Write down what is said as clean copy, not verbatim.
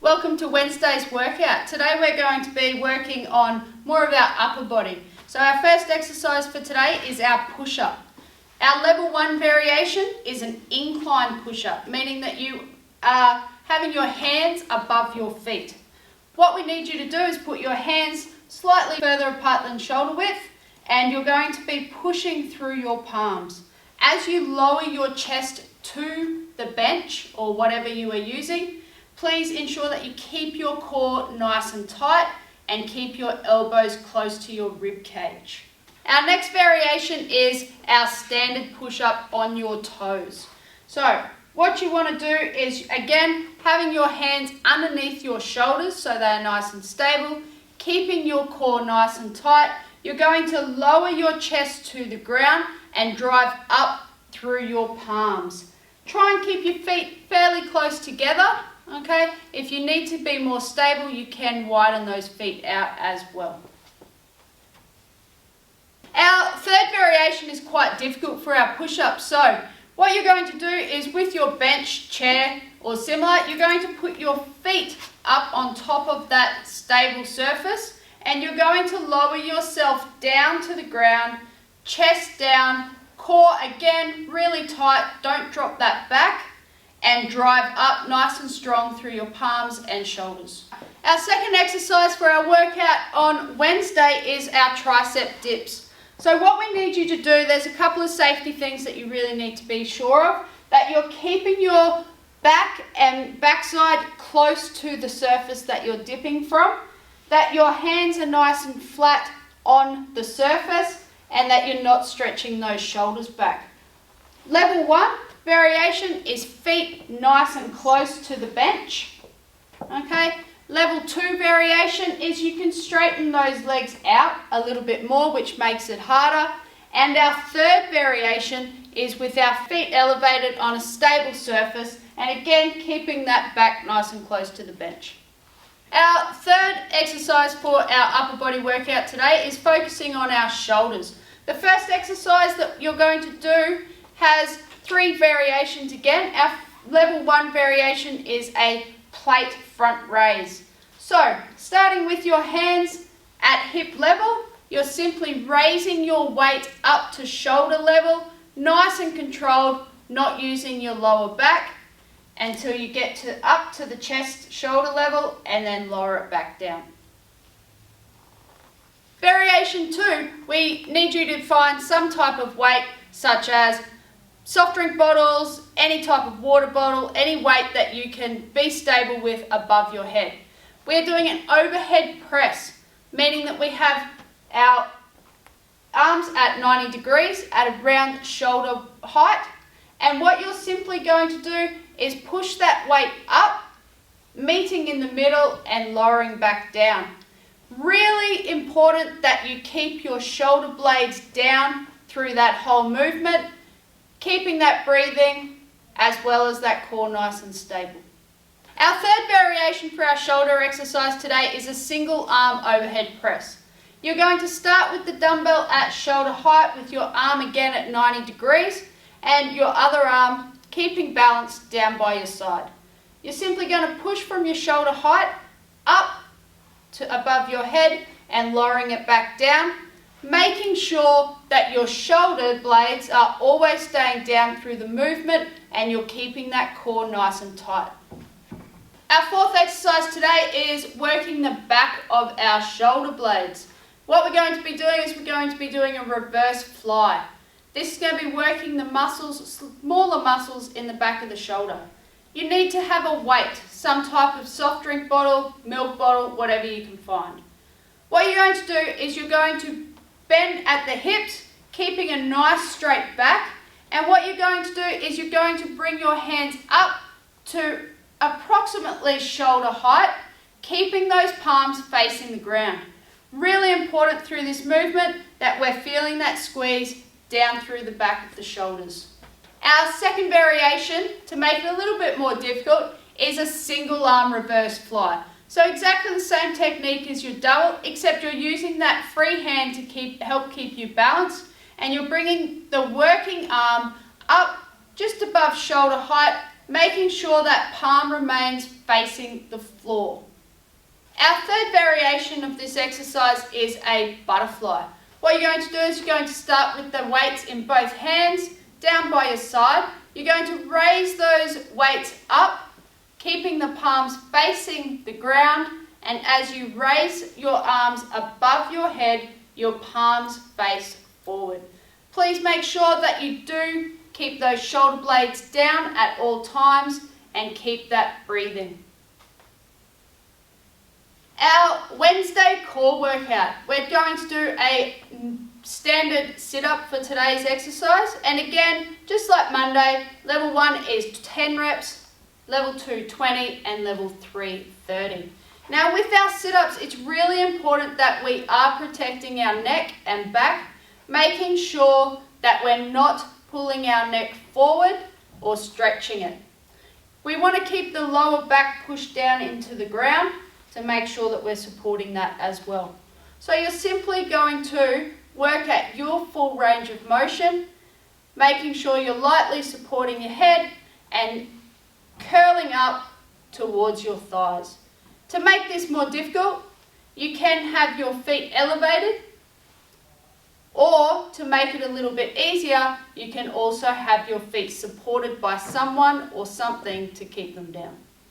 Welcome to Wednesday's workout. Today we're going to be working on more of our upper body. So our first exercise for today is our push-up. Our level 1 variation is an incline push-up, meaning that you are having your hands above your feet. What we need you to do is put your hands slightly further apart than shoulder width, and you're going to be pushing through your palms. As you lower your chest to the bench or whatever you are using, please ensure that you keep your core nice and tight and keep your elbows close to your rib cage. Our next variation is our standard push-up on your toes. So what you want to do is, again, having your hands underneath your shoulders so they're nice and stable, keeping your core nice and tight. You're going to lower your chest to the ground and drive up through your palms. Try and keep your feet fairly close together. Okay, if you need to be more stable, you can widen those feet out as well. Our third variation is quite difficult for our push-up. So what you're going to do is, with your bench, chair or similar, you're going to put your feet up on top of that stable surface, and you're going to lower yourself down to the ground, chest down, core again really tight, don't drop that back, and drive up nice and strong through your palms and shoulders. Our second exercise for our workout on Wednesday is our tricep dips. So what we need you to do, there's a couple of safety things that you really need to be sure of. That you're keeping your back and backside close to the surface that you're dipping from. That your hands are nice and flat on the surface, and that you're not stretching those shoulders back. Level 1 variation is feet nice and close to the bench. Okay. Level 2 variation is you can straighten those legs out a little bit more, which makes it harder. And our third variation is with our feet elevated on a stable surface, and again keeping that back nice and close to the bench. Our third exercise for our upper body workout today is focusing on our shoulders. The first exercise that you're going to do has 3 variations again. Our level 1 variation is a plate front raise. So, starting with your hands at hip level, you're simply raising your weight up to shoulder level, nice and controlled, not using your lower back, until you get up to the chest shoulder level, and then lower it back down. Variation 2, we need you to find some type of weight, such as soft drink bottles, any type of water bottle, any weight that you can be stable with above your head. We're doing an overhead press, meaning that we have our arms at 90 degrees at around shoulder height. And what you're simply going to do is push that weight up, meeting in the middle and lowering back down. Really important that you keep your shoulder blades down through that whole movement, keeping that breathing as well as that core nice and stable. Our third variation for our shoulder exercise today is a single arm overhead press. You're going to start with the dumbbell at shoulder height with your arm again at 90 degrees and your other arm keeping balance down by your side. You're simply going to push from your shoulder height up to above your head and lowering it back down, making sure that your shoulder blades are always staying down through the movement and you're keeping that core nice and tight. Our fourth exercise today is working the back of our shoulder blades. What we're going to be doing is we're going to be doing a reverse fly. This is going to be working the muscles, smaller muscles in the back of the shoulder. You need to have a weight, some type of soft drink bottle, milk bottle, whatever you can find. What you're going to do is you're going to bend at the hips, keeping a nice straight back. And what you're going to do is you're going to bring your hands up to approximately shoulder height, keeping those palms facing the ground. Really important through this movement that we're feeling that squeeze down through the back of the shoulders. Our second variation, to make it a little bit more difficult, is a single arm reverse fly. So exactly the same technique as your double, except you're using that free hand to help keep you balanced, and you're bringing the working arm up just above shoulder height, making sure that palm remains facing the floor. Our third variation of this exercise is a butterfly. What you're going to do is you're going to start with the weights in both hands, down by your side. You're going to raise those weights up, keeping the palms facing the ground, and as you raise your arms above your head, your palms face forward. Please make sure that you do keep those shoulder blades down at all times and keep that breathing. Our Wednesday core workout, we're going to do a standard sit-up for today's exercise, and again, just like Monday, level 1 is 10 reps, level 2 20, and level 3 30. Now with our sit-ups, it's really important that we are protecting our neck and back, making sure that we're not pulling our neck forward or stretching it. We want to keep the lower back pushed down into the ground to make sure that we're supporting that as well. So you're simply going to work at your full range of motion, making sure you're lightly supporting your head and curling up towards your thighs. To make this more difficult, you can have your feet elevated, or to make it a little bit easier, you can also have your feet supported by someone or something to keep them down.